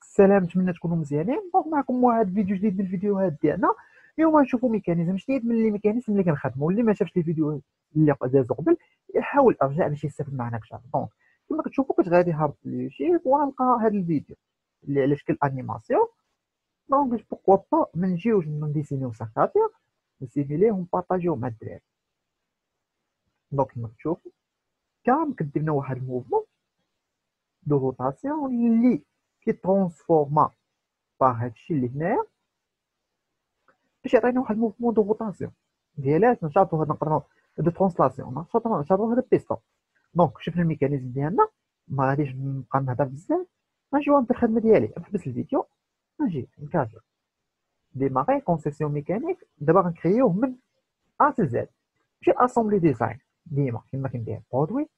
السلام، نتمنى تكونوا مزيانين. دونك معكم واحد الفيديو جديد من الفيديوهات ديالنا. اليوم غنشوفوا ميكانيزم جديد من اللي ميكانيزم اللي كنخدموا. واللي ما شافش الفيديو اللي دازو قبل يحاول يرجع باش يستافد معنا اكثر. دونك كما كتشوفوا كنت غادي هابط اليوتيوب وغنلقى هذا الفيديو اللي على شكل انيماسيون. دونك بوكوا با ما نجيوش نديسينيو سكاتير نسيميليه ونبارطاجيو مع الدراري. دونك كما كتشوفوا كامل كدير لنا واحد الموفمون دو روتاسيون اللي كيترونسفورما باغ هادشي اللي هنايا باش يعطينا واحد الموفمون دو روتاسيون ديالات نشاطو هاد نقدروا دو ترونسلاسيون نشاطو هذا بيستون. دونك شفنا الميكانيزم ديالنا، ما غاديش نبقى نهضر بزاف، غنجيو نبدا الخدمه ديالي. نحبس الفيديو نجي نكادر ديماغي كونسيسيون ميكانيك. دابا غنكريوه من ا ل زد. ماشي اسامبلي ديزاين ديما كما كندير برودوي،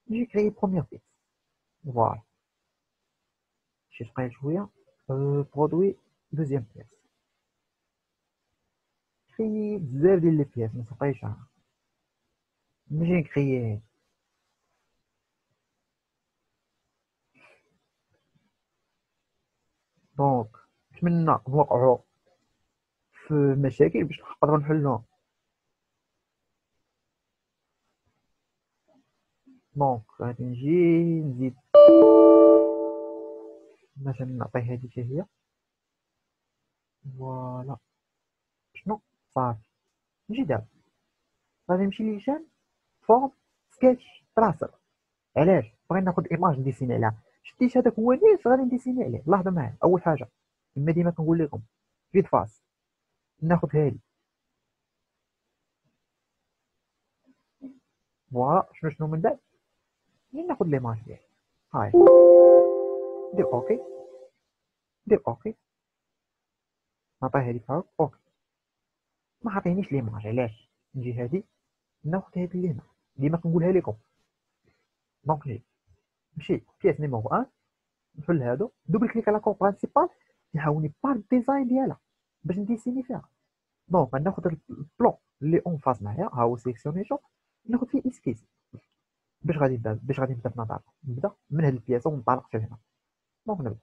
نجي كريي بروميير بيس. فوالا شي ثقيل شويه. برودوي دوزيام بيس، كريي بزاف ديال لي بياس ما تبقايش نجي نكريي. دونك نتمنى نوقعوا في مشاكل باش نقدروا نحلوهم. دونك غادي نجي نزيد مثلا نعطي هذه حتى هي. فوالا شنو صافي. نجي دابا غادي نمشي ليشان فورم سكيتش تراسر. علاش بغينا ناخذ ايماج نديسيني عليها؟ شديت هذاك هو نيس غادي نديسيني عليه. لاحظوا معايا اول حاجه كما ديما كنقول لكم فيد فاس ناخذ هذه. فوالا شنو من بعد ناخذ ليماج ديالي. هاي دير اوكي، دير اوكي، نعطيه هذه فوق اوكي. ما عطينيش ليماج علاش؟ نجي هذه ناخذ هذه اللي هنا ديما كنقولها لكم. دونك نمشي بياس نيميرو 1 نحل هادو دوبل كليك على كور برينسيبال يعاوني بار الديزاين ديالها باش نديسيني فيها. دونك غناخذ البلون اللي اون فاس معايا ها هو سيليكسيونيتو، ناخذ فيه اسكيز. باش غادي نبدا في نظام نبدا من هاد البياسه ونطلق حتى هنا. دونك نبدا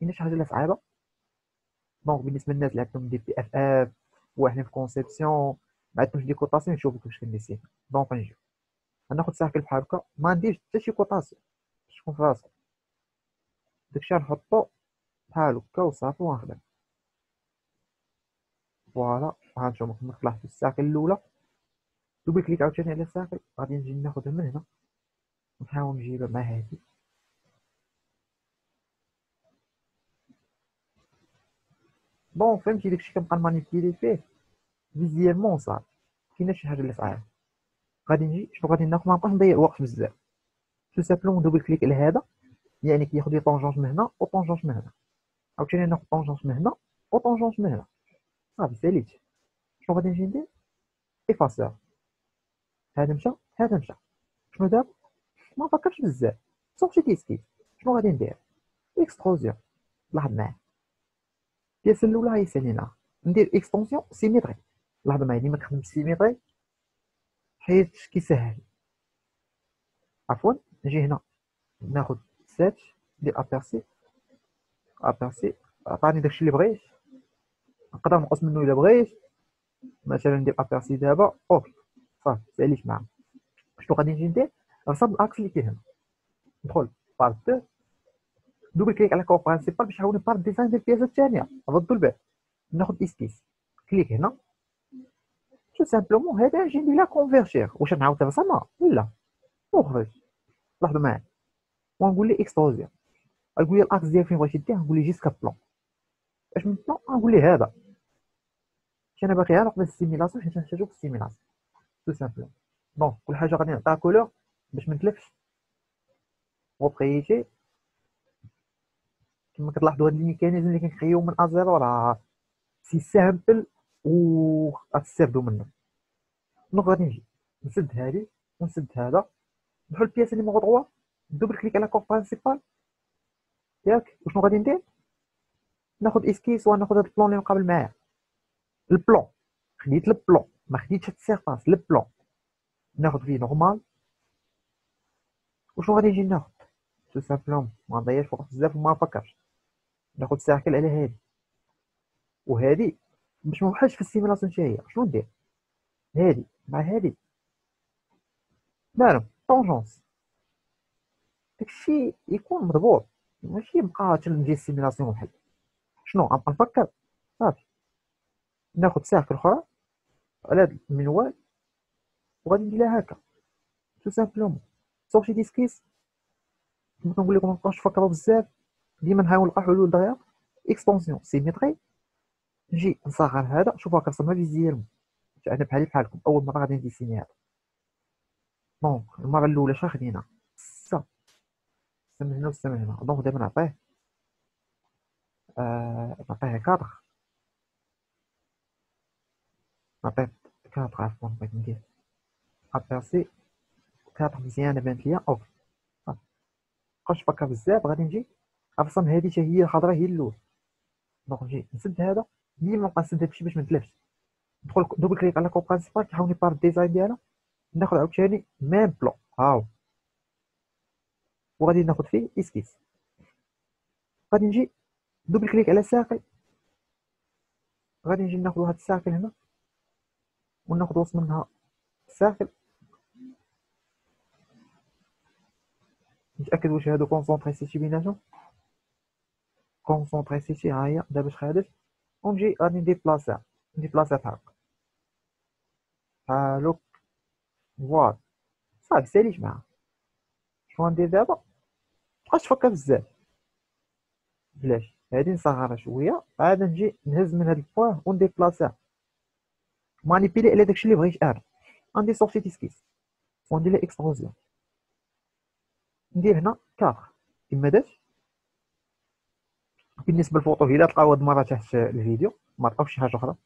كاينه شي حاجه اللي صعيبه. دونك بالنسبه للناس اللي عندهم دي بي اف اف واحدين في كونسيبسيون ما عندهمش دي كوطاسيون نشوفوا كيفاش كنديسين. دونك نجيو غناخذ ساكل بحال هكا ما نديرش حتى شي كوطاسيون باش تكون في راسك. داكشي غنحطو بحال هكا وصافي ونخدم. فوالا غنشوفو نطلع في الساكل الاولى دوبل كليك عاوتاني على الساكل غادي نجي ناخذها من هنا ونحاول نجيبها مع هادي. بون فهمتي داكشي كنبقى مانيبيلي فيه فيزيالمون صافي. كاينه شي حاجه اللي صعيبه غادي نجي شنو غادي ناخذ؟ ما نبقاش نضيع وقت بزاف. تو سامبلومون دوبل كليك على هذا يعني كياخذ لي طونجونس من هنا وطونجونس من هنا. عاوتاني ناخذ طونجونس من هنا وطونجونس من هنا. صافي ساليت. شنو غادي نجي ندير؟ افاسور. هذا مشى هذا مشى. شنو دابا؟ ما نفكرش بزاف صافي كيسكيت. شنو غادي ندير؟ اكستروزيون. لاحظ معايا البياسه الاولى هي سالينا ندير اكستونسيون سيميتري. لاحظ معايا ديما كنخدم سيميتري حيت كيسهل. عفوا نجي هنا ناخذ سات ندير ابيرسي. ابيرسي عطاني داكشي اللي بغيت، نقدر نقص منه الا بغيت. مثلا ندير ابيرسي دابا اوكي صافي ساليت معاه. شنو غادي نجي ندير؟ غنصاوب الاكس اللي كاين هنا ندخل بارت 2 دوبل كليك على كور برينسيبال باش يعاوني بارت ديزاين ديال البياسه الثانيه. ردوا البال ناخذ اسكيس كليك هنا تو سامبلومون هذا نجي ندير لا كونفيرتير. واش نعاود رسمها؟ لا وخرج. لاحظوا معايا ونقول لي اكستروزيون. نقول لي الاكس ديال فين بغيتي دير، نقول لي جيسكا بلون. اش من بلون؟ نقول لي هذا. انا باغي نقبل السيميلاسيون حيت نحتاجو في السيميلاسيون تو سامبلومون. دونك كل حاجه غادي نعطيها كولور باش ما نتلفش. وبقيتي كما كتلاحظوا هاد الميكانيزم اللي كنخيو من ازيرو راه سي سامبل و غتستافدوا منه. دونك غادي نجي نسد هادي ونسد هذا نحل البياسه نيميرو 3 دوبل كليك على كور برينسيبال ياك. وشنو غادي ندير؟ ناخذ اسكيس وناخذ هاد البلون اللي مقابل معاه. البلون خديت البلون ما خديتش هاد السيرفاس. البلون ناخذ فيه نورمال. وشنو غادي نجي ناخذ؟ تو سامبلوم ما نضيعش وقت بزاف وما نفكرش. ناخد سيركل على هادي وهادي باش ما نوحلش في السيميلاسيون حتى هي. شنو ندير؟ هادي مع هادي مالهم طونجونس، داكشي يكون مضبوط، ماشي نبقى نجي السيميلاسيون ونحل. شنو غنبقى نفكر؟ صافي ناخد سيركل اخرى على هاد المنوال وغادي ندير لها هكا تو سامبلومون سورتي ديسكيس. كما كنقول لكم مابقاوش تفكروا بزاف، ديما نحاول نلقى حلول دغيا. اكسبونسيون سيميتري، نجي نصغر هذا، شوفوا كنرسمها فيزيالمون. انا بحالكم اول مره غادي نديسيني هذا. دونك المره الاولى شنو خدينا؟ 6 من هنا و 6 من هنا. دونك دابا نعطيه نعطيه 4، نعطيه 4 عفوا بغيت ندير ابيرسي 4 مزيانه بانت ليا. اوكي مابقاش نفكر بزاف، غادي نجي غنرسم هادي حتى هي الخضراء هي الاول. دونك نجي نسد هذا، ديما نبقى نسد هادشي باش ما نتلفش. ندخل دوبل كليك على كوب برينسيبال كيحاول يبار الديزاين ديالها، ناخذ عاوتاني ميم بلون هاو وغادي ناخذ فيه اسكيس. غادي نجي دوبل كليك على ساقي، غادي نجي ناخذ واحد الساقل هنا وناخذ وسط منها ساقل، نتاكد واش هادو كونسونطري سيتي بيناتهم. كونسونطري سيتي ها هي دابا خدات، ونجي غادي نديبلاسيها بحال هكا فوالا صافي ساليت معاها. شنو غندير دابا؟ مابقاش تفكر بزاف، بلاش هادي نصغرها شويه، عاد نجي نهز من هاد البوان ونديبلاسيها مانيبيلي على داكشي اللي بغيت انا. غندير سورتي تيسكيس وندير لها اكسبلوزيون، ندير هنا 4 كما داز. بالنسبه للفوطو هي تلقاو هاد المره تحت الفيديو، ما تلقاوش شي حاجه اخرى.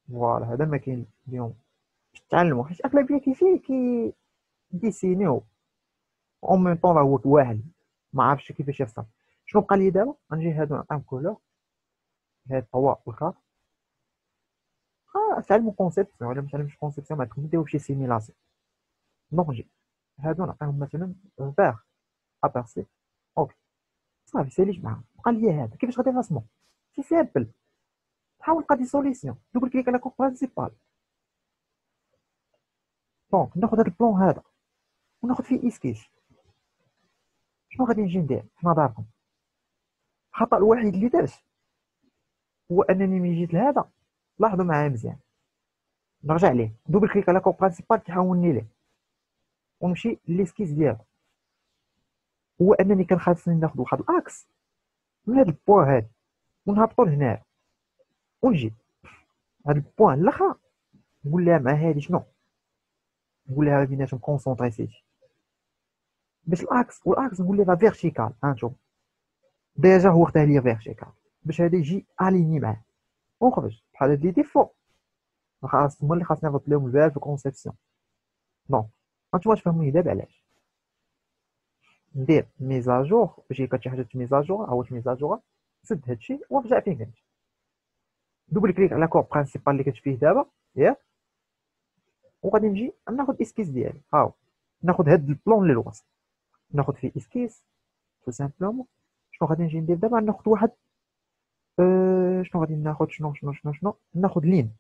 فوالا هذا ما كاين اليوم باش تعلموا، حيت اغلبيه كي ديسينيو اون ميم طون راه هو واعر ما عرفش كيفاش يرسم. شنو بقى لي دابا؟ غنجي هادو نعطيهم كولور، هاد 3 و 4. تعلموا كونسيبسيون ولا ما تعلموش كونسيبسيون ما نديرو بشي سيميلاسيون. دونك نجي هادو نعطيهم مثلا فيغ ابارسي. اوكي صافي ساليت معاهم. بقى لي هذا كيفاش غادي نرسمو؟ سي سامبل، نحاول نلقى دي سوليسيون. دوبل كليك على كوب برينسيبال، دونك ناخذ هاد البلون هذا وناخذ فيه اسكيش. شنو غادي نجي ندير في نظركم؟ الخطا الوحيد اللي درت هو انني ملي جيت لهذا، لاحظوا معايا مزيان، نرجع ليه دوبل كليك على كوب برينسيبال كيحاولني ليه ونمشي ليسكيز ديالو. هو انني كان خاصني ناخذ واحد الاكس من هاد البوان هادي ونهبطو لهنا ونجي هاد البوان الاخرى نقول لها مع هادي شنو، نقول لها بيناتهم كونسونطري سيتي باش الاكس والاكس نقول لها فيرتيكال. هانتوما ديجا هو اختار ليا فيرتيكال باش هذا يجي اليني معاه ونخرج بحال هاد لي ديفو. خلاص هما اللي خاصني نربط لهم البال في الكونسيبسيون. دونك هانتوما تفهموني دابا علاش ندير ميزاجور باش هي شي حاجه تميزاجور او تميزاجور. سد هادشي ورجع فين كنت، دوبل كليك على كور برينسيبال اللي كتفيه دابا ياك، وغادي نجي ناخذ اسكيس ديالي. هاو ناخذ هاد البلون للوسط ناخذ فيه اسكيس تو سامبلومون. شنو غادي نجي ندير دابا؟ ناخذ واحد شنو غادي ناخذ؟ شنو ناخذ لين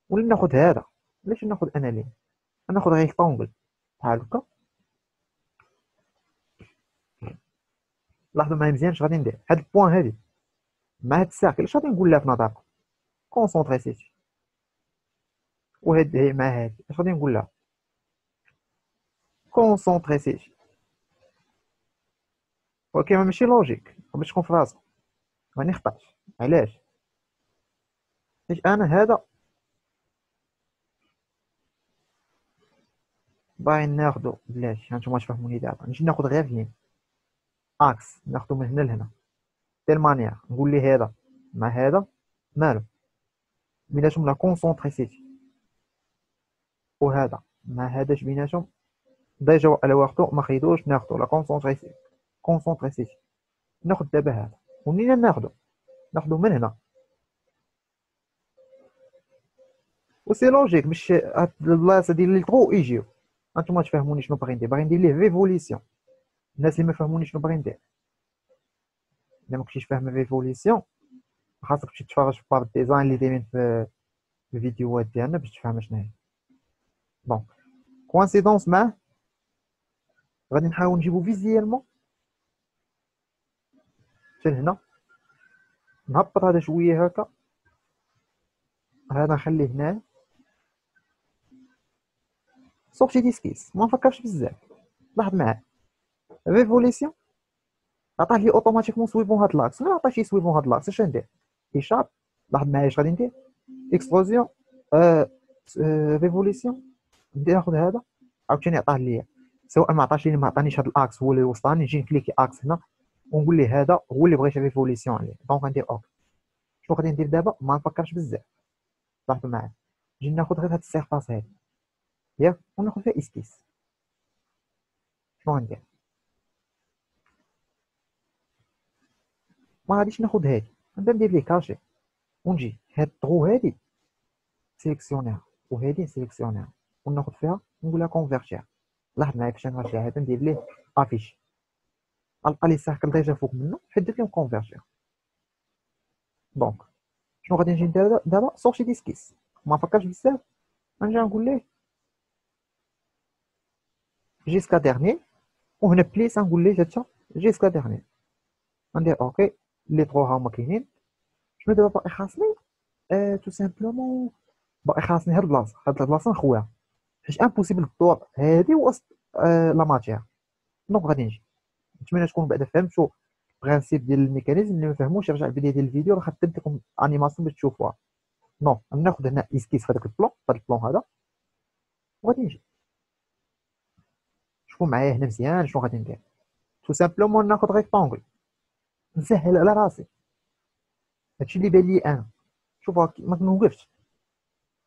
ولا ناخذ هذا؟ علاش ناخذ انا لين؟ ناخذ ريكتونغل بحال هكا. لاحظوا معايا مزيان اش غادي ندير. هاد البوان هادي مع هاد الساكل اش غادي نقول لها في نظركم؟ كونسونطري سيتي. وهاد مع هادي اش غادي نقول لها؟ كونسونطري سيتي. ولكن ماشي لوجيك باش تكون في راسك ما نخطاش. علاش؟ حيت انا هذا باغي ناخدو بلاش هانتوما تفهموني دابا. نجي ناخد غير لين اكس ناخدو من هنا لهنا تيل مانيير نقول ليه هذا مع هذا مالو بيناتهم لا كونسونطريسيتي، وهذا مع هذاش بيناتهم ديجا على وقتو ما خيدوش ناخدو لا كونسونطريسيتي. ناخد دابا هذا ومنين ناخدو من هنا وسي لوجيك باش هاد البلاصه ديال لي طرو يجيو. هانتوما تفهموني شنو باغي ندير؟ باغي ندير ليه ريفوليسيون. الناس اللي ما فهموني شنو باغي ندير الا ما كنتيش فاهم ريفوليسيون خاصك تمشي تتفرج في بعض الديزاين اللي دايرين في الفيديوهات ديالنا باش تفهم شنو هي. بون كوانسيدونس معاه غادي نحاول نجيبو فيزيالمون حتى لهنا، نهبط هذا شويه هكا، هذا نخليه هنا صوفشي ديسكيس، ما نفكرش بزاف. لاحظ معايا ريفوليسيون عطاه لي اوتوماتيكمون سويفون هاد لاكس، ما عطاش سويفون هاد لاكس اش ندير؟ ايشاب، لاحظ معايا اش غادي ندير؟ اكسبلوزيون آه ريفوليسيون، ندير ناخذ هذا عاوتاني عطاه ليا، سواء ما عطاش لي ما عطانيش هاد الاكس هو اللي وسطاني، نجي نكليكي اكس هنا ونقول ليه هذا هو اللي بغيت ريفوليسيون عليه، دونك غندير اوكي. شنو غادي ندير دابا؟ ما نفكرش بزاف، لاحظوا معايا نجي ناخذ غير هاد السيرفاس هادي ياك وناخذ فيها اسكيس. شنو غندير؟ ما غاديش ناخذ هادي، غنبدا ندير ليه كاشي ونجي هاد الطغو هادي سيليكسيونيها وهادي سيليكسيونيها وناخذ فيها نقول لها كونفيرتير. لاحظ معايا فاش نرجع هذا ندير ليه افيش، غنلقى لي سيركل ديجا فوق منه حيت درت لهم كونفيرتير. دونك شنو غادي نجي ندير دابا؟ سورتي ديسكيس، ما نفكرش بزاف، غنجي نقول ليه جيسكا ديرني، وهنا بليس نقول ليه حتى جيسكا ديرني، غندير اوكي. لي طغو هما كاينين. شنو دابا باقي خاصني؟ تو سامبلومون باقي خاصني هاد البلاصه نخويها، حيت امبوسيبل الدور هادي وسط لا ماتيير. دونك غادي نجي، نتمنى تكونوا بعدا فهمتوا البرانسيب ديال الميكانيزم. اللي ما فهموش يرجع البدايه ديال الفيديو، راه خدمت لكم انيماسيون باش تشوفوها. نو ناخذ هنا اسكيس في هذاك البلون، في هذا البلون هذا، وغادي نجي شوفوا معايا هنا مزيان. شنو غادي ندير؟ تو سامبلومون ناخذ ريكتونغل، نسهل على راسي، هادشي اللي بان لي انا. شوفوا ما كنوقفش،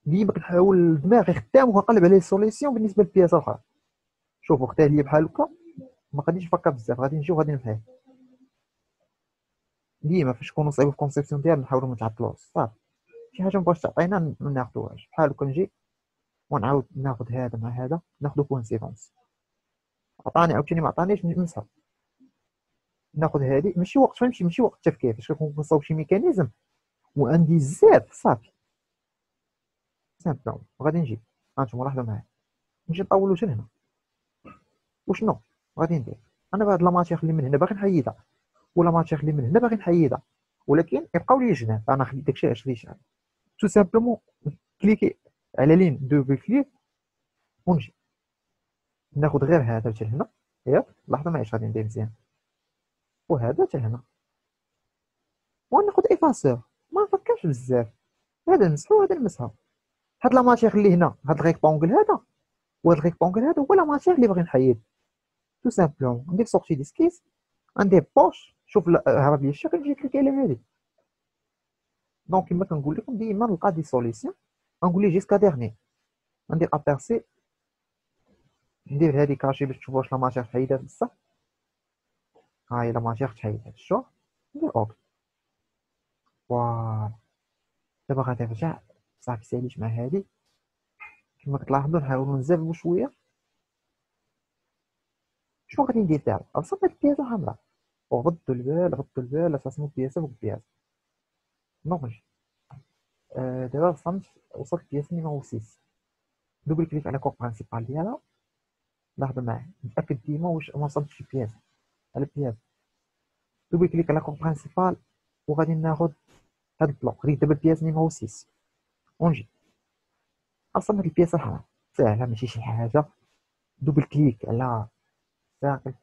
ديما كنحاول دماغي خدام وكنقلب على سوليسيون بالنسبه للبياسه الاخرى. شوفوا اختار لي بحال هكا، ما غاديش نفكر بزاف، غادي نجي وغادي نفهم. ديما فاش نكونوا صعيبه في الكونسيبسيون ديالنا نحاولوا ما نتعطلوش، صافي شي حاجه مبغاش تعطينا ما ناخذوهاش. بحال هكا نجي ونعاود ناخذ هذا مع هذا، ناخذ كونسيكونس، عطاني عاوتاني ما عطانيش نسحب، ناخذ هذه. ماشي وقت فهمتي، ماشي وقت التفكير، فاش كنكون كنصاوب شي ميكانيزم وعندي زاف صافي سامبل غادي نجي. هانتوما لاحظوا معايا، نجي نطولو حتى لهنا. وشنو غادي ندير؟ انا بهاد لا ماتيغ اللي من هنا باغي نحيدها، ولا ماتيغ اللي من هنا باغي نحيدها، ولكن يبقاو لي جناب. انا خليت داكشي علاش لي شحال تو سامبلومون كليكي على لين دوبل كليك ونجي ناخذ غير هذا حتى هنا ياك. لاحظوا معايا اش غادي ندير مزيان، وهذا حتى هنا، وناخذ ايفاسور، ما نفكرش بزاف. هذا نمسحو وهذا نمسحو. هاد لا ماتيغ اللي هنا، هاد الريكتونغل هذا وهاد الريكتونغل هذا هو لا ماتيغ اللي باغي نحيد. تو سامبلومون ندير سورتي ديسكيس، ندير بوش، شوف هرب لي الشكل، نجي كليكي على هادي. دونك كيما كنقول لكم ديما نلقى دي سوليسيون، غنقول ليه جيسكا ديرني، ندير ابيرسي، ندير هادي كاشي باش تشوفوا واش لا ماتيغ تحيدات بصح. ها هي لا ماتيغ تحيدات، شوف ندير اوكي. فوالا دابا غادي نرجع صافي ساليت مع هادي. كما كتلاحظوا نحاولوا نزربوا شويه. شنو غادي ندير دابا؟ رسمت هاد البياسه حمراء، وغضوا البال غضوا البال اساسمو بياسه فوق بياسه. دونك نجي دابا رسمت، وصلت بياسه نيميرو 6، دوبل كليك على كور برينسيبال ديالها. لاحظوا معايا نتاكد ديما واش ما وصلتش شي بياسه على البياسه، دوبل كليك على كور برينسيبال، وغادي ناخذ هاد البلوك ريت دابا البياسه نيميرو 6 ونجي رسمت هاد البياسه الحمراء. ساهله ماشي شي حاجه، دوبل كليك على ساقل.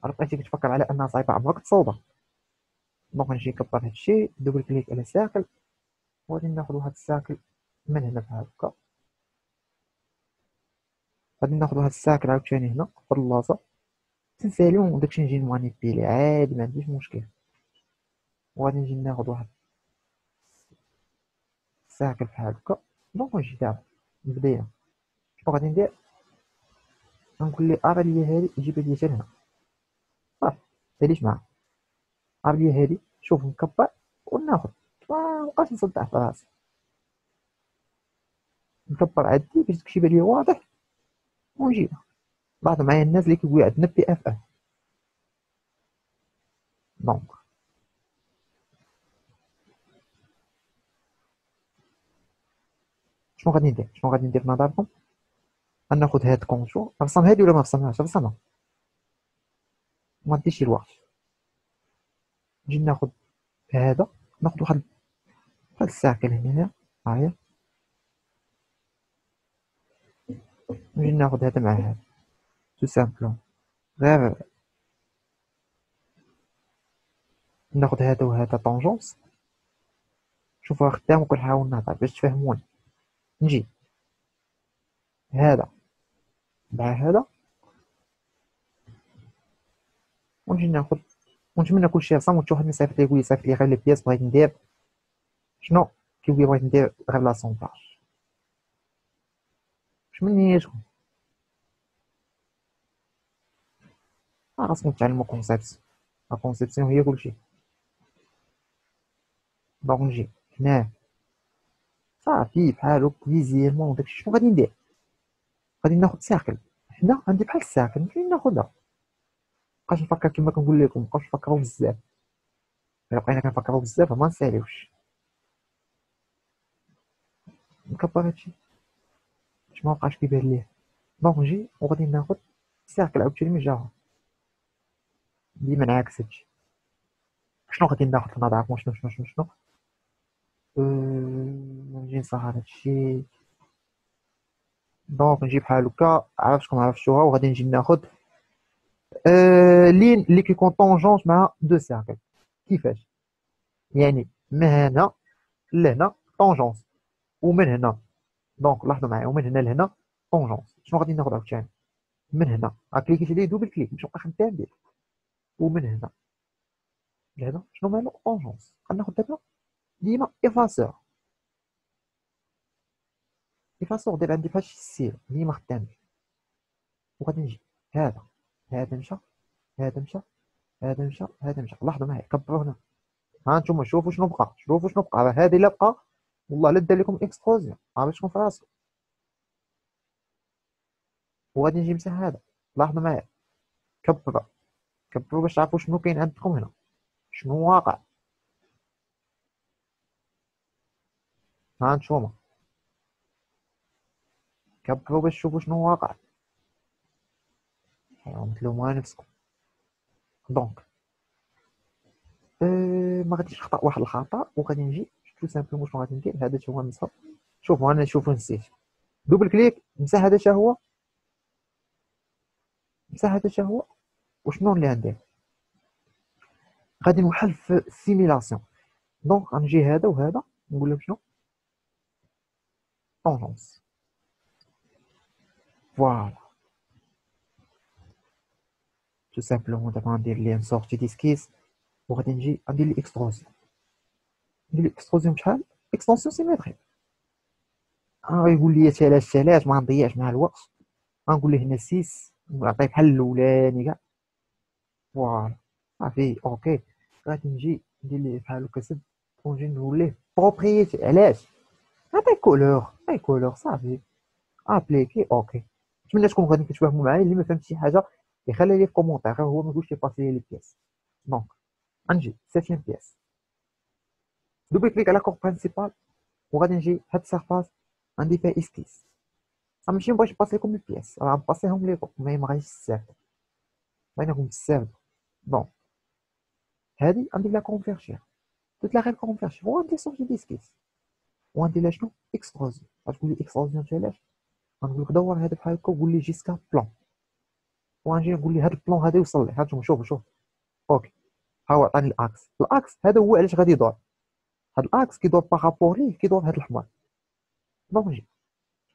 بقيتي كتفكر على انها صعيبه عمرك تصوبها. دونك نجي نكبر هادشي، دوبل كليك على ساكل، وغادي ناخذ واحد الساكل من هنا بحال هكا. غادي ناخذ واحد الساكل عاوتاني هنا في البلاصه، تنساليو وداكشي نجي نمانيبيلي عادي ما عنديش مشكل. وغادي نجي ناخذ واحد الساكل بحال هكا. دونك نجي دابا البدايه شنو غادي ندير؟ غنقول ليه ارى ليا هادي، جيب ليا حتى لهنا صافي ساليت معاه. ارى ليا هادي، شوف نكبر وناخذ، مابقاش نصدع في راسي، نكبر عادي باش داكشي يبان ليا واضح ونجي لاحظوا معايا الناس اللي كيقولوا عندنا بي اف اف. دونك شنو غادي ندير في نظركم؟ غناخد هاد كونتور، نرسم هادي ولا ما نرسمهاش؟ نرسمها، ما نديش الوقت. نجي ناخد هذا، ناخد واحد الساكل هنايا، هاهي. نجي ناخد هذا مع هذا، تو سامبلون. غير ناخد هذا وهذا طونجونس. شوفوا خدام وكنحاول نهضر باش تفهموني. نجي هذا مع هذا، ونجي ناخد، ونتمنى كلشي رسم. وانت واحد يصيفط لي يقول لي صيفط لي غير لي بياس بغيت ندير شنو، كيقول لي بغيت ندير غير لاسونطاج. واش من نيتكم؟ خاصكم تعلموا كونسيبسيون. لا كونسيبسيون هي كلشي. دونك نجي هنا صافي بحال هكا فيزيالمون داكشي. شنو غادي ندير؟ غادي ناخد ساكل. هنا غندير بحال الساكل، فين ناخدها؟ مابقاش نفكر كما كنقول لكم، مابقاوش نفكروا بزاف. الا بقينا كنفكروا بزاف ما نساليوش. نكبر هادشي باش ما بقاش كيبان ليه. دونك نجي وغادي ناخد ساكل عاوتاني من جهه، ديما نعكس هادشي. شنو غادي ناخد في نظركم؟ شنو نجي نصهر هادشي. دونك نجي بحال هكا، عرفتكم عرفتوها. وغادي نجي ناخد لين اللي كيكون طونجونس مع دو سيركل. كيفاش يعني؟ من هنا لهنا طونجونس، ومن هنا، دونك لاحظوا معايا، ومن هنا لهنا طونجونس. شنو غادي ناخد عاوتاني؟ من هنا كليكيت عليه دوبل كليك باش نبقى خدام به، ومن هنا لهنا شنو مالو طونجونس. غناخد دابا ديما افاسور. افاسور دير عندي بحال شي سيل ديما خدام به. وغادي نجي هذا مشى، هذا مشى، هذا مشى، هذا مشى. لاحظوا معايا، كبروا هنا. ها انتم شوفوا شنو بقى، شوفوا شنو بقى. راه هذه لا بقى والله لا دار لكم اكسبلوزيون، عرفتكم في راسكم. وغادي نجي نمسح هذا. لاحظوا معايا، كبروا كبروا باش تعرفوا شنو كاين عندكم هنا، شنو واقع. ها انتوما كبروا باش تشوفوا شنو واقع. تلوموا نفسكم. دونك ما غاديش نخطا واحد الخطا. وغادي نجي تو سامبلومون شنو غادي ندير. هذا تا هو نمسحو. شوفوا انا، شوفوا نسيت دوبل كليك مسح هذا تا هو، مسح هذا تا هو. وشنو اللي غندير؟ غادي نوحل في السيميلاسيون. دونك غنجي هذا وهذا، نقول لهم شنو طونجونس. فوالا تو سامبلومون. دابا غندير ليه سورتي ديسكيس، وغادي نجي غندير لي اكستروزيون. ندير لي اكستروزيون بشحال؟ اكستونسيون سيميتريك. يقول لي تلاش ما نضيعش مع الوقت. غنقول له هنا 6، نعطيه بحال الاولاني كاع. فوالا صافي اوكي. غادي نجي ندير ليه بحال هكا سد، ونجي نوليه بروبريتي. علاش؟ عطيه كولور، عطيه كولور صافي. ابليكي اوكي. نتمنى تكونوا غادي كتفاهموا معايا. اللي ما فهمت شي حاجه يخلي لي في كومونتير، غير هو ما يقولش لي باسي لي بياس. دونك غنجي سيتيام بياس، دوبل كليك على كور برينسيبال، وغادي نجي هاد السيرفاس عندي فيها اسكيس. ماشي مبغيتش نباسي لكم البياس، راه نباسيهم لكم، ما غاديش تستافدوا، بغيناكم تستافدوا. بون هادي غندير لها كونفيرجير، درت لها غير كونفيرجير، وغندير سورتي ديسكيس، وغندير لها شنو اكستروزيون. غتقول لي اكستروزيون علاش؟ غنقول لك دور هذا بحال هكا وقول لي جيسكا بلون، وغنجي نقول لي هذا البلون هذا يوصل ليه. هانتوما شوفوا اوكي. ها هو عطاني الاكس هذا هو علاش غادي يدور. هاد الاكس كيدور بارابور ليه كيدور هاد الحمار. دونك نجي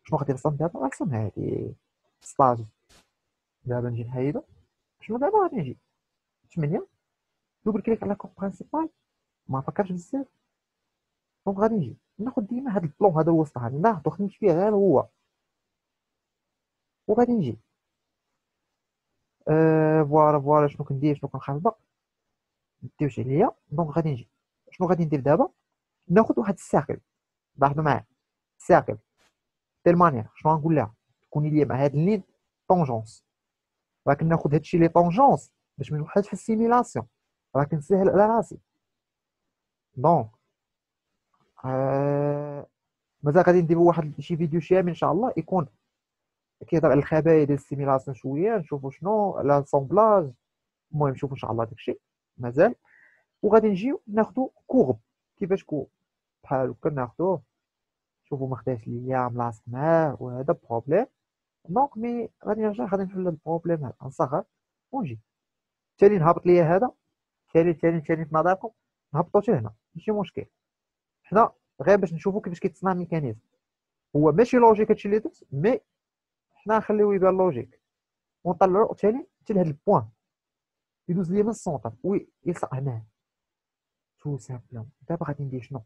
شنو غادي نرسم دابا؟ غنرسم هادي ستاج. دابا نجي نحيدو. شنو دابا غادي نجي 8 دوبل كليك على كور برينسيبال، ما فكرش بزاف. دونك غادي نجي ناخد ديما هاد البلون هذا هو الصح، ناخدو خدمت فيه غير هو. وغادي نجي فوالا شنو كندير، شنو كنخربق مديوش عليا. دونك غادي نجي شنو غادي ندير دابا؟ ناخد واحد الساكل. لاحظوا معايا الساكل ديال مانيير. شنو غنقول لها؟ تكوني ليا مع هاد اللين طونجونس. راه كناخد هادشي لي طونجونس باش ما نوحدش في السيميلاسيون، راه كنسهل على راسي. دونك مازال غادي نديرو واحد شي فيديو شامل ان شاء الله يكون كيهضر على الخبايا ديال السيميلاسيون شويه، نشوفوا شنو لاسومبلاج. المهم نشوفوا ان شاء الله داكشي مازال. وغادي نجيو ناخدو كورب، كيفاش كورب بحال هكا ناخدوه، شوفوا ما خداش ليا ملاصق معاه وهذا بروبليم. دونك مي غادي نرجع غادي نحل البروبليم هذا نصغر ونجي تاني نهبط ليا هذا، تاني في نظركم نهبطو حتى هنا ماشي مشكل. حنا غير باش نشوفوا كيفاش كيتصنع الميكانيزم. هو ماشي لوجيك هادشي اللي درت، مي حنا نخليوه يبان لوجيك ونطلعو تاني حتى لهاد البوان يدوز ليا من السونتر وي يلصق هناه تو سامبلوم. دابا غادي ندير شنو؟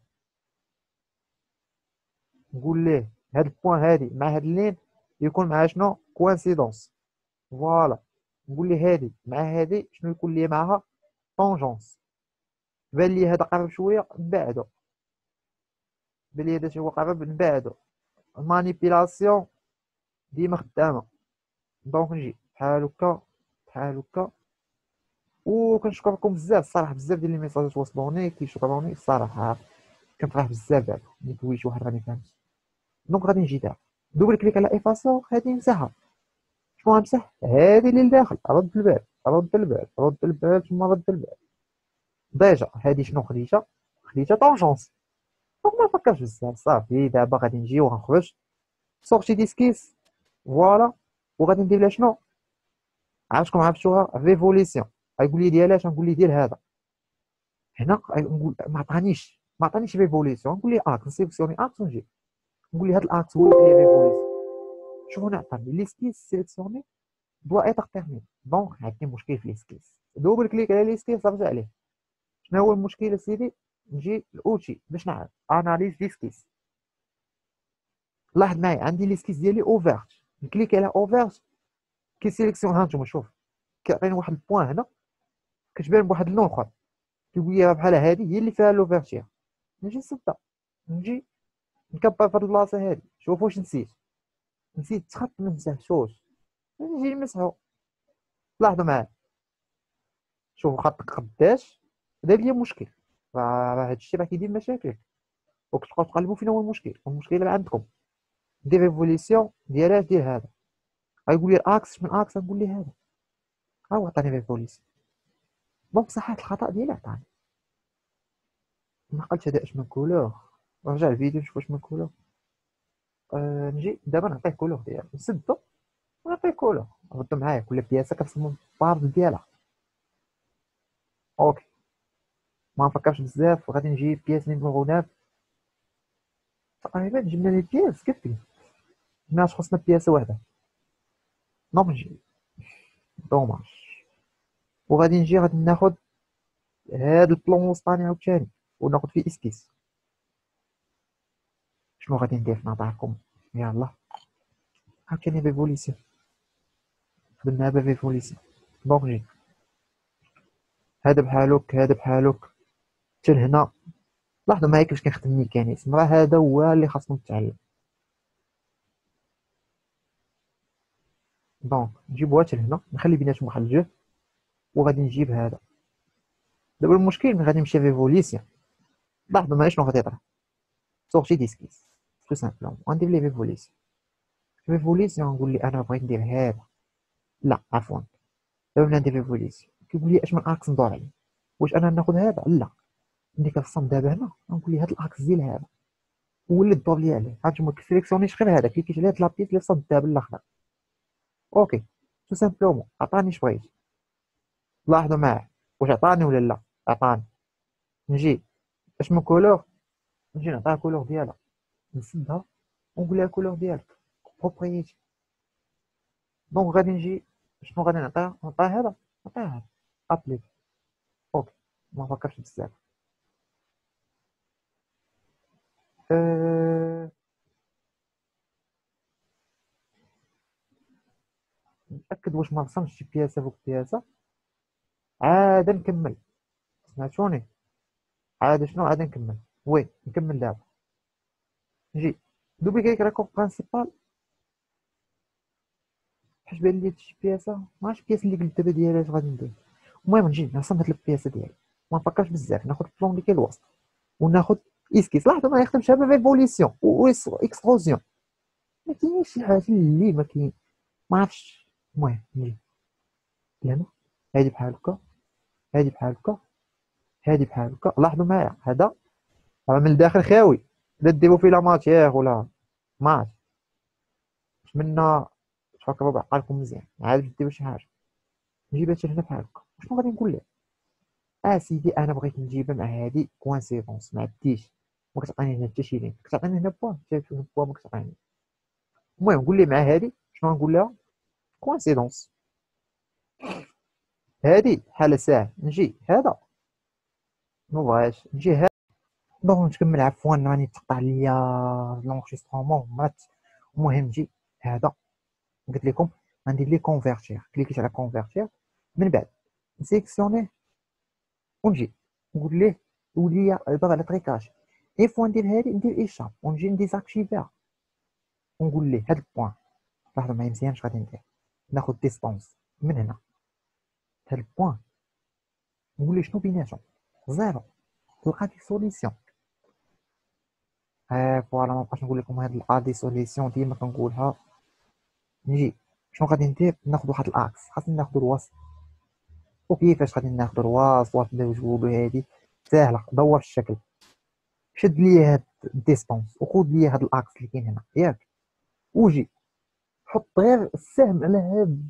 نقول ليه هاد البوان هادي مع هاد اللين يكون معها شنو؟ كوانسيدونس. فوالا نقول ليه هادي مع هادي شنو يكون ليا معاها؟ طونجونس. بان لي هذا قرب شويه نبعدو، بان لي هذا هو قرب نبعدو. المانيبيلاسيون ديما خدامه. دونك نجي بحال هكا بحال هكا. وكنشكركم بزاف الصراحه، بزاف ديال لي ميساجات وصلوني كيشكروني الصراحه. كنفرح بزاف دابا ملي كيقول شي واحد راني فهمت. دونك غادي نجي دابا دوبل كليك على ايفاسور، غادي نمسحها. شنو غنمسح؟ هادي اللي لداخل. رد البال رد البال رد البال ثم رد البال. ديجا هادي شنو خديتها؟ خديتها طونجونس. دونك ما نفكرش بزاف صافي. دابا غادي نجي وغنخرج سورتي ديسكيس. فوالا وغادي ندير لها شنو؟ عرفتكم عرفتوها ريفوليسيون. غيقول لي ديال اش؟ نقول ليه ديال هذا. هنا نقول ما عطانيش ريفوليسيون، نقول ليه اكس نسيليكسيوني اكس ونجي نقول ليه هذا الاكس هو اللي ريفوليسيون. شوفوا هنا عطاني ليسكيس سيليكسيوني دوا ايتر تيرمين. دونك عندي مشكل في ليسكيس. دوبل كليك على ليسكيس رجع عليه. شنو هو المشكل اسيدي؟ نجي الاوتي باش نعرف اناليز ليسكيس. لاحظ معايا عندي ليسكيس ديالي اوفيرت، نكليك على اوفيرت كيسيليكسيون. ها انتم شوف كيعطيني واحد البوان هنا كتبان بواحد اللون اخر، كيقول لي بحال هذه هي اللي فيها لوفيرتير. نجي نسدها، نجي نكبر في هاد البلاصه هادي. شوف واش نسيت خط ما مسحتوش، نجي نمسحو. لاحظوا معايا شوفوا خط قداش داير ليا مشكل. راه هادشي راه كيدير مشاكل وكتبقاو تقلبوا فين هو المشكل. والمشكل اللي عندكم دير ريفوليسيون ديال اش؟ ديال هذا. غيقول لي الاكس من اكس، نقول ليه هذا. ها هو عطاني ريفوليسيون. دونك صحيت الخطا ديالي عطاني. ما قلتش هذا اش من كولور. رجع الفيديو نشوف واش من كولور. نجي دابا نعطيه كولور ديالو نسدو ونعطيه كولور. ردوا معايا كل بياسه كتصمم بارد ديالها. اوكي ما نفكرش بزاف وغادي نجيب بياس نيميرو 9. تقريبا جبنا لي بياس كفي، ماش خصنا بياسه واحده. دونك نجي دوماج وغادي نجي غادي ناخد هاد البلون وسطاني عاوتاني وناخد فيه اسكيس. شنو غادي ندير في نظركم؟ يلاه عاوتاني ريفوليسيون. خدمناها بالريفوليسيون. دونك نجي هذا بحالوك هذا بحالوك حتى لهنا. لاحظوا معايا كيفاش كنخدم الميكانيزم، راه هذا هو اللي خاصنا نتعلم. دونك نجيبوها حتى لهنا نخلي بيناتهم واحد الجهد وغادي نجيب هذا. دابا المشكل ملي غادي نمشي ريفوليسيون، لاحظوا معايا شنو غادي يطرا. سورتي ديسكيس تو سامبلومون غندير لي ريفوليسيون. ريفوليسيون نقول لي انا بغيت ندير هذا. لا عفوا دابا ملي ندير ريفوليسيون كيقول لي اش من اكس ندور عليه. واش انا ناخذ هذا؟ لا ملي كنصم دابا هنا نقول لي هذا الاكس ديال هذا هو اللي تدور لي عليه. هانتوما ما كسيليكسيونيش غير هذا، كليكيت على هاد لابيس اللي في صد الدابل الاخضر. اوكي تو سامبلومون عطاني اش بغيت. لاحظوا معايا واش عطاني ولا لا؟ عطاني. نجي اش من كولور؟ نجي نعطيها كولور ديالها، نسدها ونقول لها كولور ديالك بروبريتي. دونك غادي نجي شنو غادي نعطيها؟ نعطيها هذا نعطيها هذا ابليك. اوكي ما فكرتش بزاف. أه... نتاكد واش ما رسمتش شي بياسه فوق بياسه. عاد نكمل. سمعتوني؟ عاد شنو عاد نكمل؟ وي نكمل دابا. نجي دوبليكيت ريكورد برينسيبال حيت بان لي شي بياسه، ما عرفتش البياسه اللي قلت دابا ديالها اش غادي ندير. المهم نجي نعصم هاد البياسه ديالي، ما نفكرش بزاف، ناخد البلون اللي كاين الوسط وناخد اسكيس. لاحظوا ما يخدمش هذا ريفوليسيون و اكستروزيون، ما كاينش شي حاجه اللي ما كاين، ما عرفتش. المهم نجي لهنا، هادي بحال هكا، هادي بحال هكا، هادي بحال هكا. لاحظوا معايا هذا راه من الداخل خاوي، لا ديروا فيه لا ماتيير ولا ما عرفتش منا. تفكروا بعقلكم مزيان عاد باش ديروا شي حاجه. نجيب هادشي هنا بحال هكا، شنو غادي نقول ليه؟ سيدي انا بغيت نجيبها مع هادي كوانسيدونس، ما عنديش، ما كتعطيني هنا حتى شي لين، كتعطيني هنا بوان، جابت هنا بوان ما كتعطيني. المهم نقول ليه مع هادي شنو غنقول لها؟ كوانسيدونس. هادي حاله ساهل، نجي هذا ما بغاش، نجي هذا. دونك نكمل عفوا راني تقطع ليا لونجسترومون مات. المهم نجي هذا، قلت لكم غندير ليه كونفيرتير، كليكيت على كونفيرتير، من بعد نسيكسيونيه ونجي نقول ليه ولي لي عباره على طريكاج. اي فوا ندير هادي ندير ايشاب ونجي نديزاكتيفيها ونقول ليه هاد البوان. لاحظوا معايا مزيان اش غادي ندير، ناخد ديستونس من هنا هاد البوان، نقول ليه شنو بيناتهم زيرو، تلقى دي سوليسيون. فوالا ما بقاش نقول لكم هاد لقى دي سوليسيون ديما كنقولها. نجي شنو غادي ندير؟ ناخد واحد الاكس، خاصني ناخد الوسط. وكيفاش غادي ناخد الوسط؟ ندوزو هادي ساهله، دور الشكل، شد لي هاد الديستونس وخذ لي هاد الاكس اللي كاين هنا ياك، وجي حط غير السهم على هاد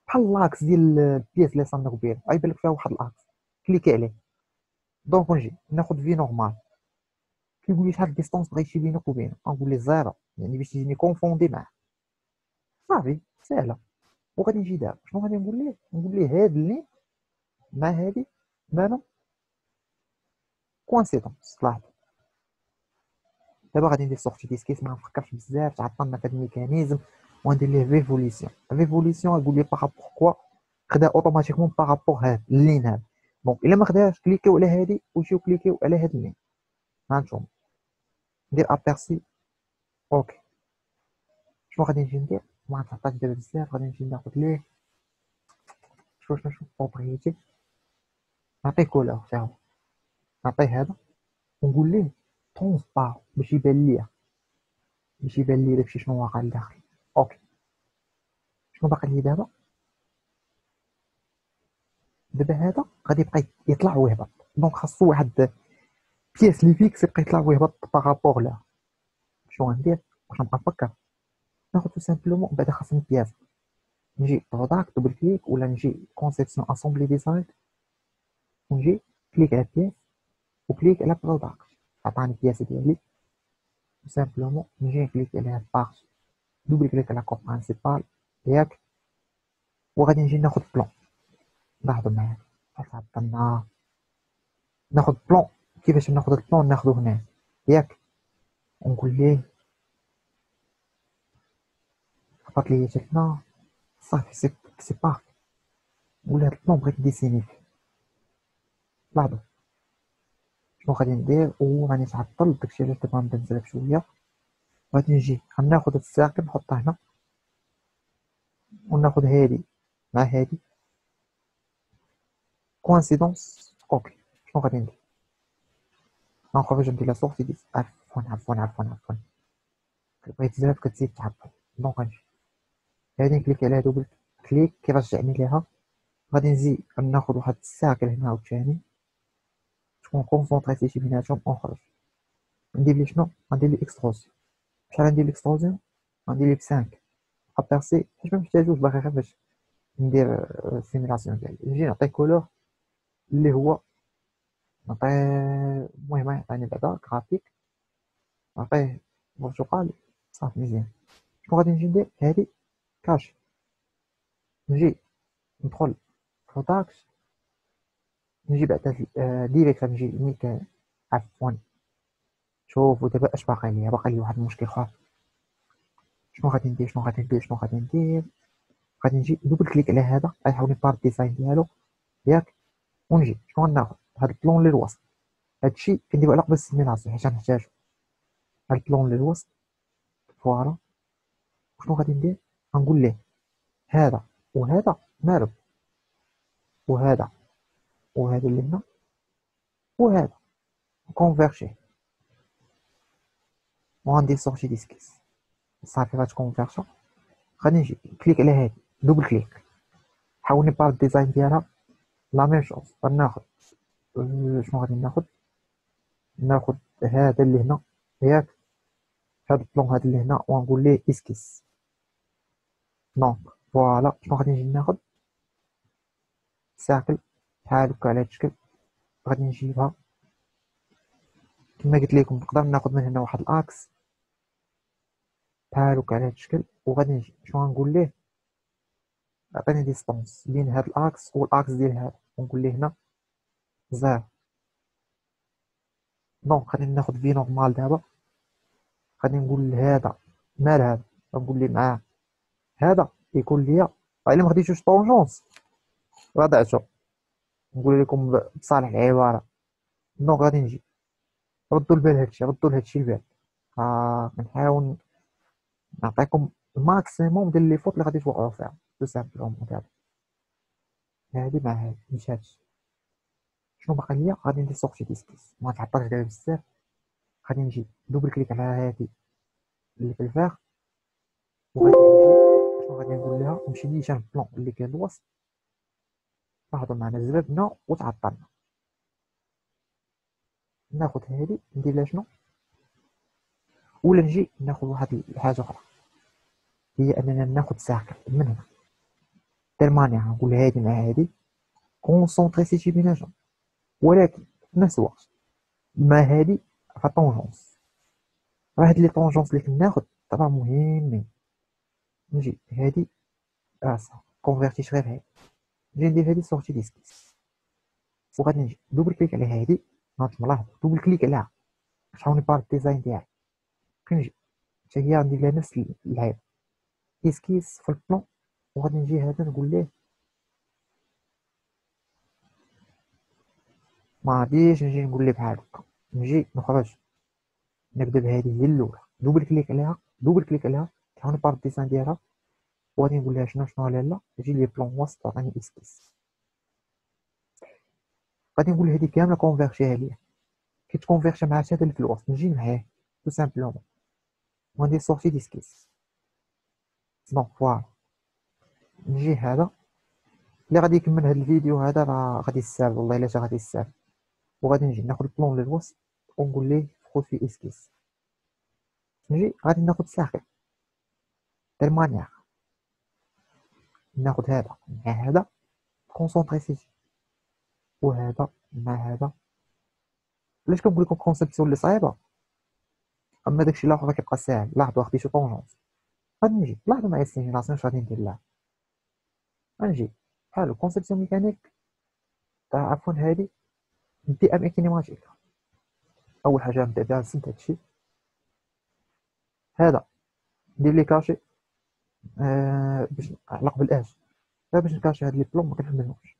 بحال لاكس ديال البياس اللي صنعوا بها، غيبان لك فيها واحد الاكس، كليكي عليه. دونك نجي ناخد في نورمال، كيقول لي شحال الديستونس بغا يمشي بينك وبينه، غنقول ليه زيرو، يعني باش تجيني كونفوندي معاه. صافي ساهله. وغادي نجي دابا شنو غادي نقول ليه؟ نقول ليه هاد اللين مع هادي مالهم كوانسيدونس. لاحظ دابا غادي ندير سورتي ديسكيس، ما نفكرش بزاف، تعطلنا في هاد الميكانيزم، وندير ليه ريفوليسيون. ريفوليسيون يقول لي بارابور كوا خدا اوتوماتيكمون بارابور هاد اللين هذا. دونك الا ما خداش كليكيو على هادي ومشيو كليكيو على هاد اللين. هانتوما ندير ابيرسي. اوكي شنو غادي نجي ندير؟ ما تعطاش دابا بزاف، غادي نجي ناخد ليه شوف بروبريتي، نعطيه كولور حتى هو، نعطيه هذا ونقول ليه ترونسبار باش يبان لي داكشي شنو واقع لداخل. اوكي شنو باقي لي دابا؟ دابا هذا غادي يبقى يطلع ويهبط، دونك خاصو واحد بياس لي فيكس يبقى يطلع ويهبط بارابور لها. شنو غندير؟ واش نبقى نفكر؟ ناخد تو سامبلومون بعدا خاصني بياس، نجي بروداكت دوبل كليك ولا نجي كونسيبسيون اسامبلي ديزاين ونجي كليك على بياس وكليك على بروداكت، عطاني البياس ديالي. تو سامبلومون نجي نكليك على هاد بارتي، دوبل كليك على كوب برينسيبال ياك، وغادي نجي ناخد بلون. لاحظوا معايا عطلنا، ناخد بلون. كيفاش ناخد البلون؟ ناخدو هنا ياك، ونقول ليه هبط ليا حتى هنا. صافي سي بارفي. نقول هاد البلون بغيت نديسيني فيه. لاحظوا شنو غادي ندير وراني تعطل، داكشي علاش دابا نبدا نزرب شويه. غادي نجي غناخد هاد الساكن نحطها هنا، وناخد هادي مع هادي كوانسيدونس. اوكي شنو غادي ندير؟ غنخرج ندير لا سورتي ديس. عفوا بغيت بزاف كتزيد تعطل. دونك غنجي هادي نكليك عليها دوبل كليك كيرجعني ليها. غادي نزيد ناخد واحد الساكل هنا عاوتاني تكون كونسونطريتي شي بيناتهم ونخرج. ندير لي شنو؟ غندير لي اكستروزيون. شحال غندير ليكستروزيون؟ غندير لي ب 5 ابيرسي، حيت ما محتاجوش باغي غير باش ندير سيميلاسيون ديالي. نجي نعطيه كولور اللي هو نعطيه، المهم يعطيني بعدا غرافيك، نعطيه برتقالي. صافي مزيان. شنو غادي نجي ندير؟ هادي كاشي، نجي ندخل بروداكت، نجي بعدا ديريكت نجي ميك. عفوا شوفوا دابا اش باقي ليا، باقي لي واحد المشكل اخر. شنو غادي ندير؟ غادي نجي دوبل كليك على هذا، غيحاول يبار ديزاين ديالو ياك، ونجي شنو غناخد؟ هاد البلون اللي الوسط. هادشي كنديرو على قبل السيميلاسيون حيت غنحتاجو هاد البلون اللي الوسط. فوالا شنو غادي ندير؟ غنقول ليه هذا وهذا مالو، وهذا وهذا اللي هنا وهذا كونفيرجي، وغندير سورتي ديسكيس صافي غتكونفيرجا. غادي نجي كليك على هادي دوبل كليك، حاول نبار الديزاين ديالها لا ميم شوز. غناخد شنو غادي ناخد هذا اللي هنا ياك، هاد البلون هذا اللي هنا ونقول ليه اسكيس. دونك فوالا شنو غادي نجي ناخد ساكل بحال هكا على هاد الشكل، غادي نجيبها كما قلت لكم. نقدر ناخد من هنا واحد الاكس بحال هكا على هاد الشكل، وغادي نجي شنو غنقول ليه عطيني ديستونس بين هاد الاكس والاكس ديال هذا، ونقول ليه هنا زيرو. دونك غادي ناخد في نورمال دابا، غادي نقول لهذا مال هذا، غنقول ليه مع هذا يكون ليا الا ما خديتوش طونجونس وضعته، نقول لكم بصالح العباره. دونك غادي نجي ردوا البال هادشي، ردوا لهادشي البال. كنحاول نعطيكم الماكسيموم ديال لي فوت اللي غادي توقعوا فيها تو سامبلومون. دابا هادي مع هادي مشاتش، شنو باقي ليا؟ غادي ندير سورتي ديسكيس، ما تعطلش دابا بزاف. غادي نجي دوبل كليك على هادي اللي في الفاغ، وغادي نجي شنو غادي نقول لها نمشي نيشان البلون اللي كاين الوسط. لاحظوا معنا زببنا وتعطلنا. ناخد هادي ندير لها شنو، ولا نجي ناخد واحد الحاجه اخرى، هي اننا ناخد ساكن من هنا دير مانيير. نقول هادي مع هادي كونسونطري سيتي بيناتهم، ولكن في نفس الوقت مع هادي فا طونجونس. هاد لي طونجونس اللي كناخد طبعا مهمين. نجي هادي صح كونفيرتيش غير هادي، نجي ندير هادي سورتي ديسكيس، وغادي نجي دوبل كليك على هادي. هانتوما لاحظوا دوبل كليك عليها باش تعاوني بار الديزاين ديالي. كنجي حتى هي ندير لها نفس العيب اسكيس في البلون، وغادي نجي هذا نقول ليه ما غاديش نجي نقول ليه بحال هكا. نجي نخرج نبدا بهذه هي الاولى، دوبل كليك عليها، دوبل كليك عليها تعاوني بار الديزاين ديالها، وغادي نقول لها شنو لالا تجي لي بلون وسط عطاني اسكيس. غادي نقول هذه كامله كونفيرجيها ليا، كي تكونفيرجي مع هذا اللي في الوسط نجي معاه تو سامبلومون وندير سورتي ديسكيس. دونك فوالا نجي هذا اللي غادي يكمل هذا الفيديو هذا راه غادي يستاهل والله الا غادي يستاهل. وغادي نجي ناخد البلون للوسط ونقول ليه خذ فيه اسكيس. نجي غادي ناخد ساخن دير مانيير، ناخد هذا مع هذا كونسونطري سيتي، وهذا مع هذا. علاش كنقول لكم كونسيبسيون اللي صعيبه، اما داكشي الاخر كيبقى ساهل. لاحظوا خديتو طونجونس، غادي نجي لاحظوا معايا السيميلاسيون اش غادي ندير لها. غنجي بحال كونسيبسيون ميكانيك تاع عفوا هادي ندي ام كينيماتيك. اول حاجه نبدا بها نسد هادشي هذا، ندير لي كاشي باش على قبل باش نكاشي هاد لي بلون ما كنحملهمش.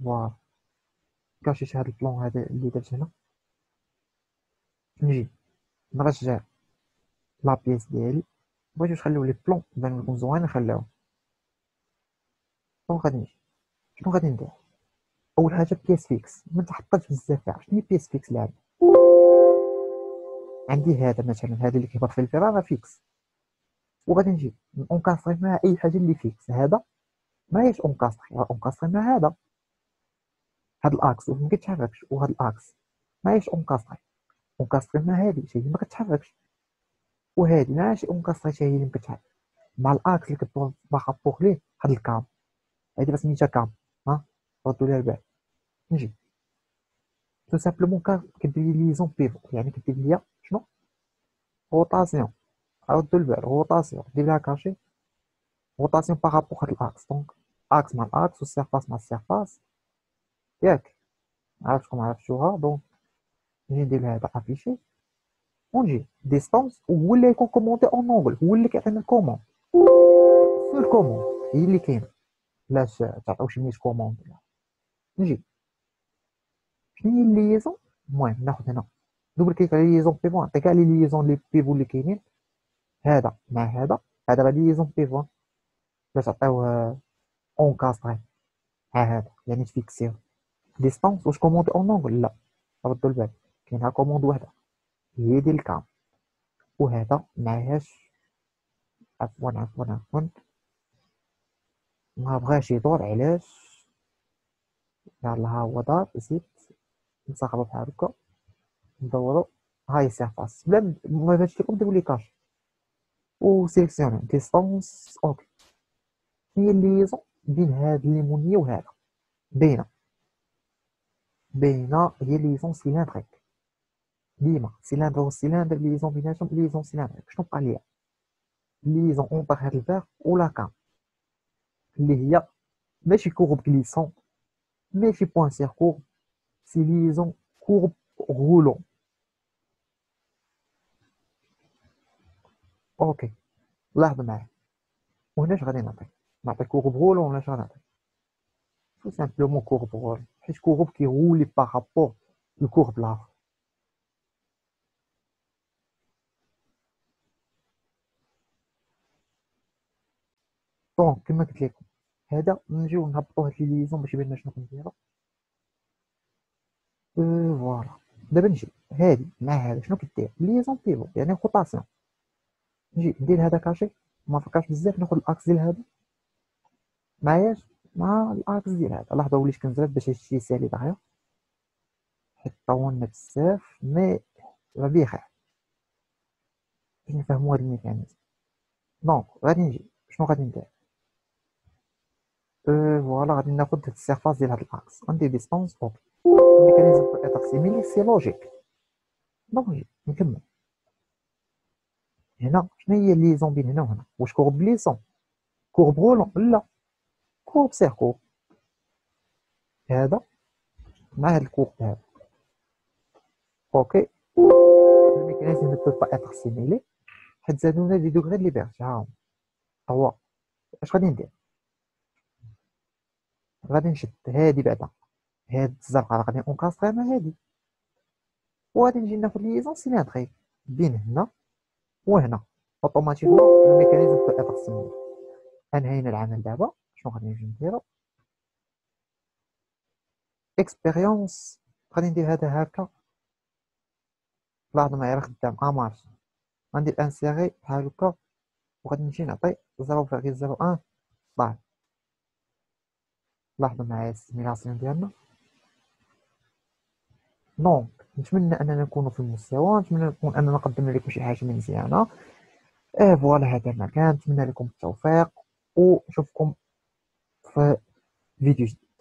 فوالا كاشيت هاد البلون هذا اللي درت هنا. نجي نرجع لابيس ديالي، بغيتو تخليو لي بلون بان لكم زوينين خليوهم. دونك غادي نجي شنو غادي ندير؟ اول حاجه بيس فيكس ما تحطش بزاف فيها. شنو هي بيس فيكس اللي عندي هذا مثلا، هذا اللي كيهبط في الفرار فيكس، وغادي نجي اونكاستري مع اي حاجه اللي فيكس. هذا ما هيش اونكاستري مع هذا، هاد الاكس وما كيتحركش، وهاد الاكس ما هيش اونكاستري مع هادي شي ما كتحركش، وهادي ماشي اونكاستري حتى هي اللي كتحرك مع الاكس اللي كتبغى باغا بوغ ليه هاد الكام. هادي بس سميتها كام، ها ردوا ليها البال. نجي تو سامبلومون كدير لي ليزون بيفو، يعني كدير ليا شنو روتاسيون. ردوا البال روتاسيون دير لها كاشي روتاسيون بارابور هاد الاكس. دونك اكس مع الاكس والسيرفاس مع السيرفاس ياك، عرفتكم عرفتوها. دونك نجي ندير لها هذا افيشي، ونجي ديستونس هو اللي يكون كومونتي اون اونغل، هو اللي كيعطينا الكوموند. سول كوموند هي اللي كاينه، بلاش تعطيو شي ميت كوموند. نجي شنو هي الليزون؟ المهم ناخد هنا دوبل كليك على ليزون بيفون، نعطي كاع لي ليزون لي بيفو اللي كاينين. هذا مع هذا، هذا غادي ليزون بيفون. باش تعطيوه اونكاستري ها هذا، يعني تفيكسيو ديستونس. واش كوموند اون اونغل؟ لا، ردوا البال، كاينها كوموند وحده هي ديال الكام، وهذا معهاش. عفوا ما بغاش يدور، علاش؟ يلاه ها هو دار، زيد نسخرو بحال هكا، ندورو هاي سيرفاس بلا ما باش لكم دوبليكاج و سيليكسيوني ديستونس. اوكي، هي الليزون بين هاد الليمونيه وهذا، باينه باينه، هي ليزون سيليندريك. ديما سيلندر والسيلندر ليزون بيناتهم ليزون سيلندريك. شنو بقى ليا؟ ليزون اونطر هاد الفيغ ولا كام، اللي هي ماشي كورب كليسون، ماشي بوان سير كورب، سي ليزون كورب غولون. اوكي، لاحظ معايا، وهناش غادي نعطي كورب غولون ولا اش غنعطي؟ تو سامبلومون كورب غولون، حيت كورب كيغولي بارابور لكورب لاخر. دونك كما قلت لكم، هذا نجيو نهبطو هاد لي ليزون باش يبان لنا شنو كنديرو. فوالا، دابا نجي هادي مع هذا شنو كدير؟ ليزون بيفو يعني روتاسيون. نجي ندير هذا كاشي، ما فكرش بزاف، ناخد الاكس ديال هذا معاياش مع الاكس ديال هذا. لاحظوا وليت كنزرب باش هادشي يسالي دغيا، حيت طولنا بزاف، مي بخير باش نفهموا هاد الميكانيزم. دونك غادي نجي شنو غادي ندير؟ فوالا، غادي ناخد هاد السيرفاس ديال هاد الاكس، غندير ديستونس اوكي. الميكانيزم بو اتر سيميلي، سي لوجيك. دونك نجي نكمل هنا. شنو هي الليزون بين هنا وهنا؟ واش كورب ليسون؟ كورب غولون؟ لا، كورب سير كورب، هذا مع هاد الكورب هذا. اوكي، الميكانيزم ne peut pas être simulé حيت زادونا دي دوغري ديال ليبرتي. ها هو اش غادي ندير؟ غادي نشد هادي بعدا، هاد الزرقاء غادي اونكاستري مع هادي، وغادي نجي ناخد ليزون سيليندريك بين هنا وهنا. اوتوماتيكمون الميكانيزم بو اتر سيمولي. انهينا العمل دابا. شنو غادي نجي نديرو؟ اكسبيريونس، غادي ندير هذا هكا. لاحظوا معايا راه خدام امارش. غندير انسيري بحال هكا، وغادي نمشي نعطي 0.01 ضعف. لاحظوا معايا السيميلاسيون ديالنا. دونك نتمنى اننا نكونوا في المستوى، نتمنى نكون اننا قدمنا لكم شي حاجه مزيانه. فوالا، هذا ما كان. نتمنى لكم التوفيق، ونشوفكم في فيديو جديد.